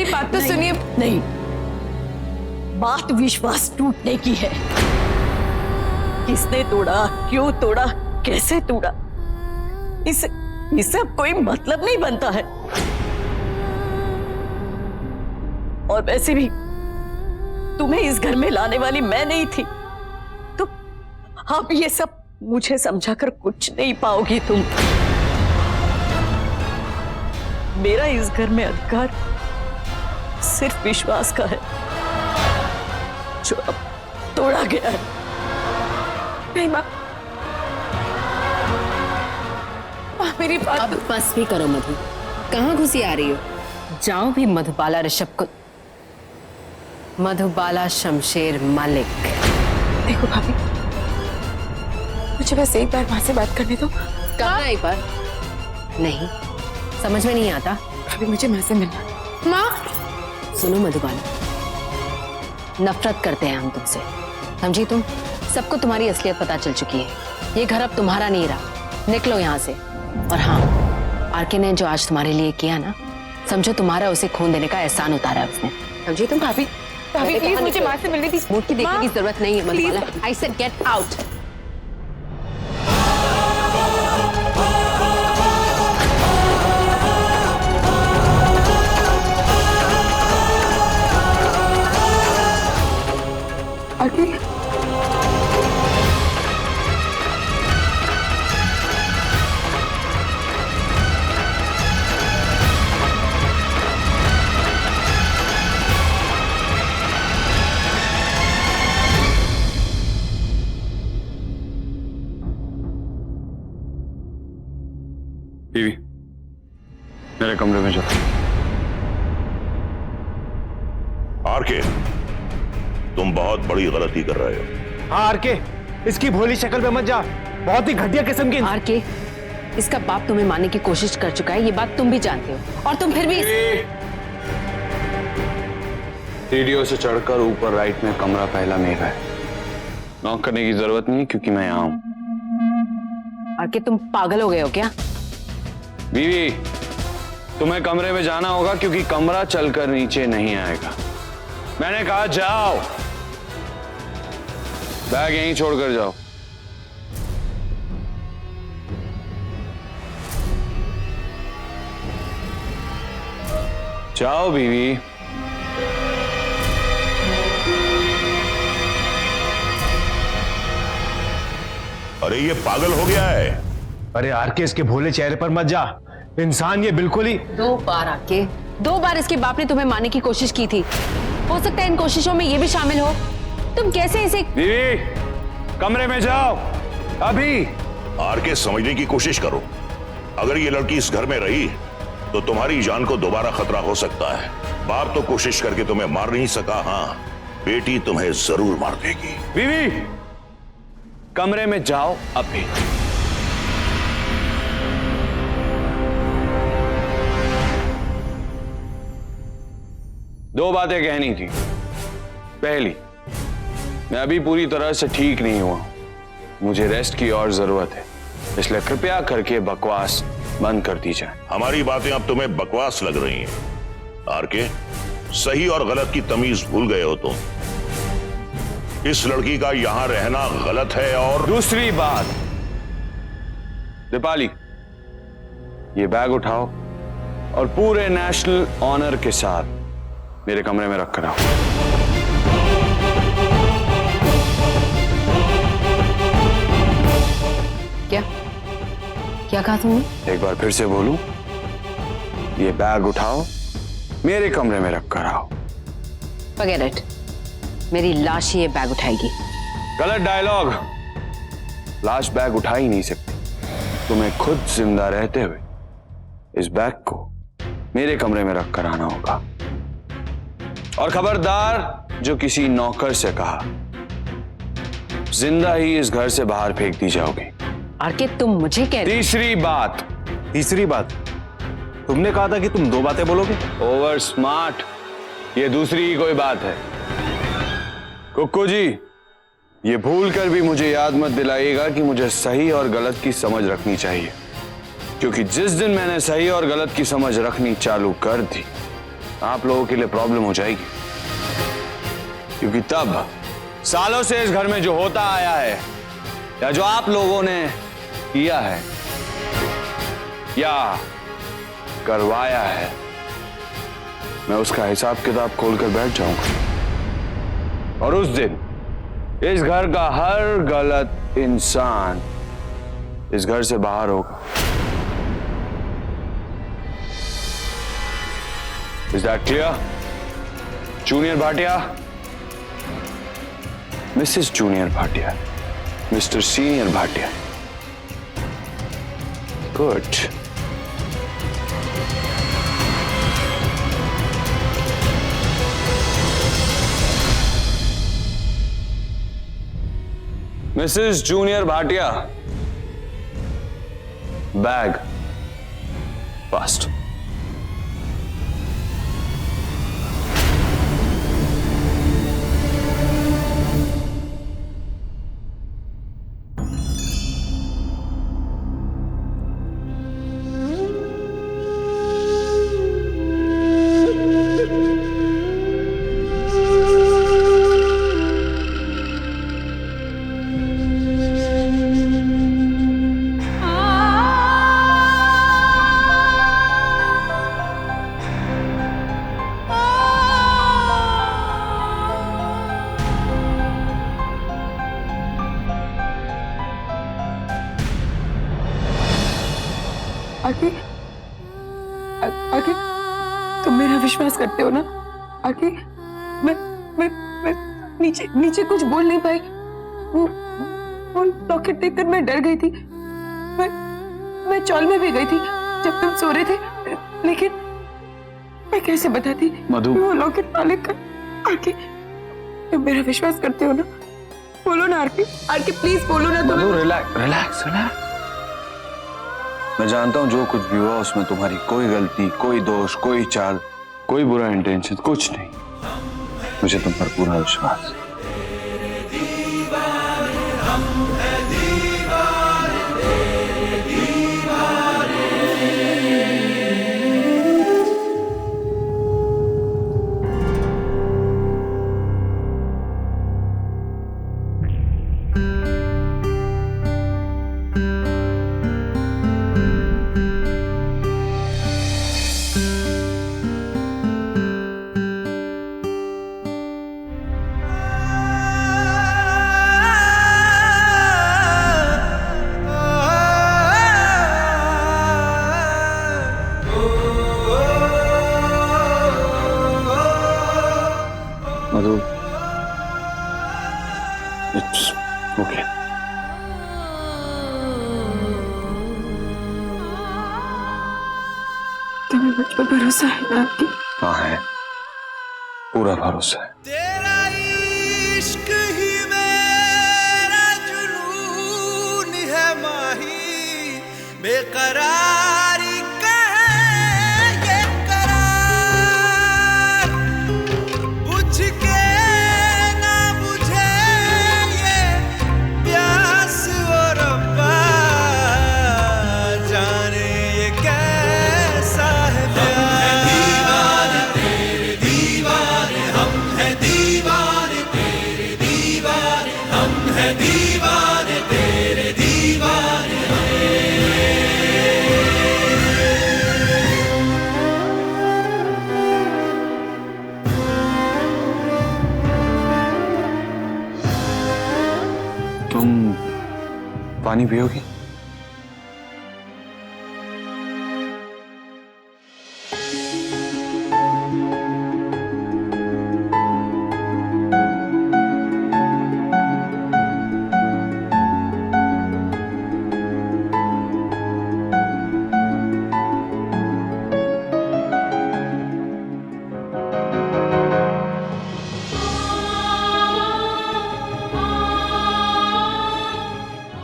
मेरी बात तो सुनिए। नहीं, बात विश्वास टूटने की है। किसने तोड़ा, क्यों तोड़ा, कैसे तोड़ा, इससे कोई मतलब नहीं बनता है। और वैसे भी तुम्हें इस घर में लाने वाली मैं नहीं थी, तो अब ये सब मुझे समझाकर कुछ नहीं पाओगी तुम। मेरा इस घर में अधिकार सिर्फ विश्वास का है, जो अब तोड़ा गया है। नहीं माँ, मेरी बात। अब बस भी करो मधु, कहाँ घुसी आ रही हो? जाओ भी मधुबाला ऋषभ को, मधुबाला शमशेर मलिक। देखो भाभी, मुझे बस एक बार वहां से बात करने दो। कहाँ एक बार? नहीं, समझ में नहीं आता। भाभी मुझे माँ से मिलना। माँ सुनो मधुबाला, नफरत करते हैं हम तुमसे, समझी तुम? सबको तुम्हारी असलियत पता चल चुकी है। ये घर अब तुम्हारा नहीं रहा, निकलो यहाँ से। और हाँ, आरके ने जो आज तुम्हारे लिए किया ना, समझो तुम्हारा उसे खून देने का एहसान उतारा है उसने, समझी तुम? भाभी, भाभी प्लीज मुझे माँ से मिलने दीजिए। मूर्ति देखने की जरूरत नहीं है Madhubala. I said get out. बीवी, मेरे कमरे में जाओ। आरके, तुम बहुत बड़ी गलती कर रहे हो। हाँ आरके, इसकी भोली शक्ल पे मत जा, बहुत ही घटिया किस्म की। आरके, इसका बाप तुम्हें मारने की कोशिश कर चुका है, ये बात तुम भी जानते हो, और तुम फिर भी सीढ़ियों से चढ़कर ऊपर राइट में कमरा पहला मेरा है। नॉक करने की जरूरत नहीं क्योंकि मैं यहाँ हूं। आरके, तुम पागल हो गए हो क्या? बीवी, तुम्हें कमरे में जाना होगा क्योंकि कमरा चलकर नीचे नहीं आएगा। मैंने कहा जाओ, बैग यहीं छोड़कर जाओ। जाओ बीवी। अरे ये पागल हो गया है। अरे आरके, इसके भोले चेहरे पर मत जा, इंसान ये बिल्कुल ही। 2 बार आके 2 बार इसके बाप ने तुम्हें मारने की कोशिश की थी। हो सकता है इन कोशिशों में ये भी शामिल हो। तुम कैसे इसे? बीवी, कमरे में जाओ अभी। आरके, समझने की कोशिश करो। अगर ये लड़की इस घर में रही तो तुम्हारी जान को दोबारा खतरा हो सकता है। बाप तो कोशिश करके तुम्हें मार नहीं सका, हाँ बेटी तुम्हें जरूर मार देगी। बीवी, कमरे में जाओ अभी। दो बातें कहनी थी। पहली, मैं अभी पूरी तरह से ठीक नहीं हुआ, मुझे रेस्ट की और जरूरत है, इसलिए कृपया करके बकवास बंद कर दी जाए। हमारी बातें अब तुम्हें बकवास लग रही हैं। आरके, सही और गलत की तमीज भूल गए हो तुम। इस लड़की का यहां रहना गलत है। और दूसरी बात, दीपाली, ये बैग उठाओ और पूरे नेशनल ऑनर के साथ मेरे कमरे में रख कर आओ। क्या क्या कहा तुमने? एक बार फिर से बोलूं, ये बैग उठाओ, मेरे कमरे में रख कर आओ। Forget it, मेरी लाश ही ये बैग उठाएगी। गलत डायलॉग। लाश बैग उठा ही नहीं सकती। तुम्हें खुद जिंदा रहते हुए इस बैग को मेरे कमरे में रख कर आना होगा। और खबरदार, जो किसी नौकर से कहा, जिंदा ही इस घर से बाहर फेंक दी जाओगी। आरके, तुम मुझे कह रहे? तीसरी बात, तुमने कहा था कि तुम 2 बातें बोलोगे। ओवर स्मार्ट, ये दूसरी ही कोई बात है। कुक्कू जी, ये भूल कर भी मुझे याद मत दिलाइएगा कि मुझे सही और गलत की समझ रखनी चाहिए, क्योंकि जिस दिन मैंने सही और गलत की समझ रखनी चालू कर दी, आप लोगों के लिए प्रॉब्लम हो जाएगी, क्योंकि तब सालों से इस घर में जो होता आया है या जो आप लोगों ने किया है या करवाया है, मैं उसका हिसाब किताब खोलकर बैठ जाऊंगा। और उस दिन इस घर का हर गलत इंसान इस घर से बाहर होगा। Is that clear? Junior Bhatia? Mrs. Junior Bhatia? Mr. Senior Bhatia? Good. Mrs. Junior Bhatia, bag, fast. आगे आगे तुम मेरा विश्वास करते हो ना? आगे मैं नीचे नीचे कुछ बोल नहीं पाई। वो लॉकेट देखकर मैं डर गई थी। मैं चौल में भी गई थी जब तुम सो रहे थे, लेकिन मैं कैसे बताती मधु, वो लॉकेट मालिक का। आगे तुम मेरा विश्वास करते हो ना? बोलो ना आरके, आरके प्लीज बोलो ना। मधु, रिलैक्स रिलैक्स रिलैक्स। मैं जानता हूं जो कुछ भी हुआ उसमें तुम्हारी कोई गलती, कोई दोष, कोई चाल, कोई बुरा इंटेंशन कुछ नहीं। मुझे तुम पर पूरा विश्वास है। मधु, इट्स ओके। तुम्हें मुझ पर भरोसा है ना आपकी? हाँ है, पूरा भरोसा है। तेरा इश्क ही मेरा जुनून है माही, बेकरारी का है ये करार, बुझ के ना बुझे ये प्यास और रब्बा, जाने ये कैसा है प्यार। तुम पानी पियोगी?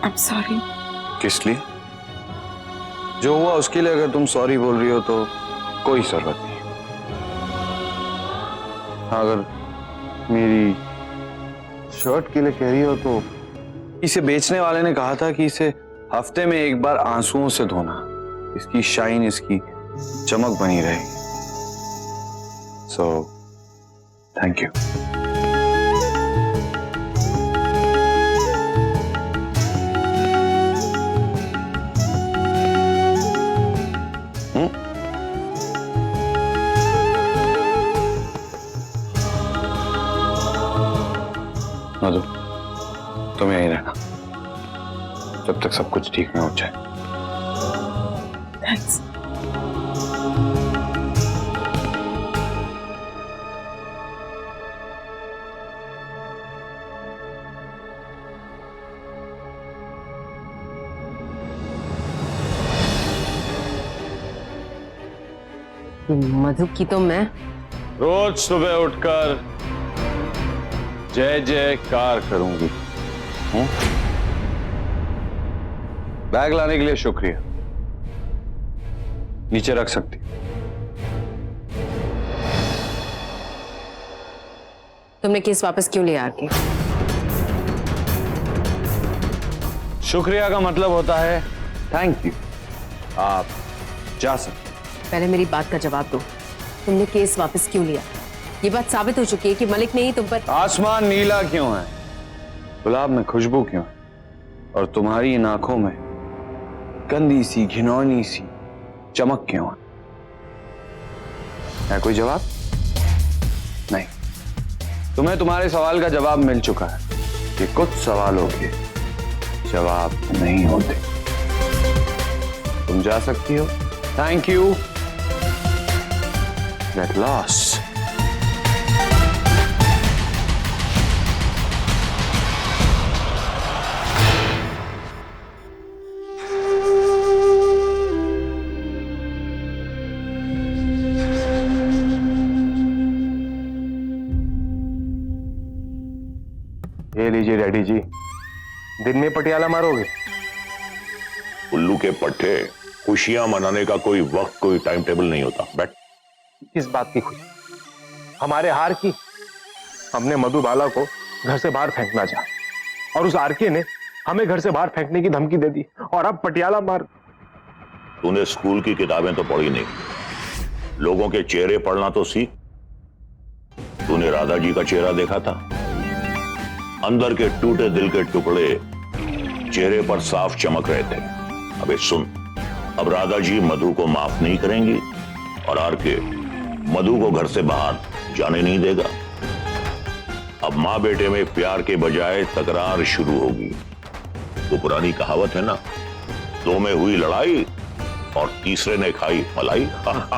I'm sorry. किस लिए? जो हुआ उसके लिए अगर तुम सॉरी बोल रही हो तो कोई जरूरत नहीं। हाँ, अगर मेरी शर्ट के लिए कह रही हो तो इसे बेचने वाले ने कहा था कि इसे हफ्ते में एक बार आंसुओं से धोना, इसकी शाइन, इसकी चमक बनी रहेगी। So thank you. मधु, तुम यहीं रहना जब तक सब कुछ ठीक ना हो जाए। थैंक्स। मधु की तो मैं रोज सुबह उठकर जय जयकार करूंगी। बैग लाने के लिए शुक्रिया, नीचे रख सकती। तुमने केस वापस क्यों लिया आके? शुक्रिया का मतलब होता है थैंक यू। आप जा सकते। पहले मेरी बात का जवाब दो। तुमने केस वापस क्यों लिया? ये बात साबित हो चुकी है कि मलिक ने ही तुम पर। आसमान नीला क्यों है, गुलाब में खुशबू क्यों है, और तुम्हारी इन आंखों में गंदी सी घिनौनी सी चमक क्यों है कोई जवाब? नहीं, तुम्हें तुम्हारे सवाल का जवाब मिल चुका है कि कुछ सवालों के जवाब नहीं होते। तुम जा सकती हो। Thank you. Get lost. ये लीजिए डैडी जी, दिन में पटियाला मारोगे? उल्लू के पट्टे, खुशियां मनाने का कोई वक्त, कोई टाइम टेबल नहीं होता। बैठ। किस बात की खुशी? हमारे हार की। हमने मधुबाला को घर से बाहर फेंकना चाहा और उस आरके ने हमें घर से बाहर फेंकने की धमकी दे दी, और अब पटियाला मार। तूने स्कूल की किताबें तो पढ़ी नहीं, लोगों के चेहरे पढ़ना तो सीख। तूने राधा जी का चेहरा देखा था? अंदर के टूटे दिल के टुकड़े चेहरे पर साफ चमक रहे थे। अबे सुन, अब राधा जी मधु को माफ नहीं करेंगी और आरके मधु को घर से बाहर जाने नहीं देगा। अब मां बेटे में प्यार के बजाय तकरार शुरू होगी। तो पुरानी कहावत है ना, दो में हुई लड़ाई और तीसरे ने खाई मलाई।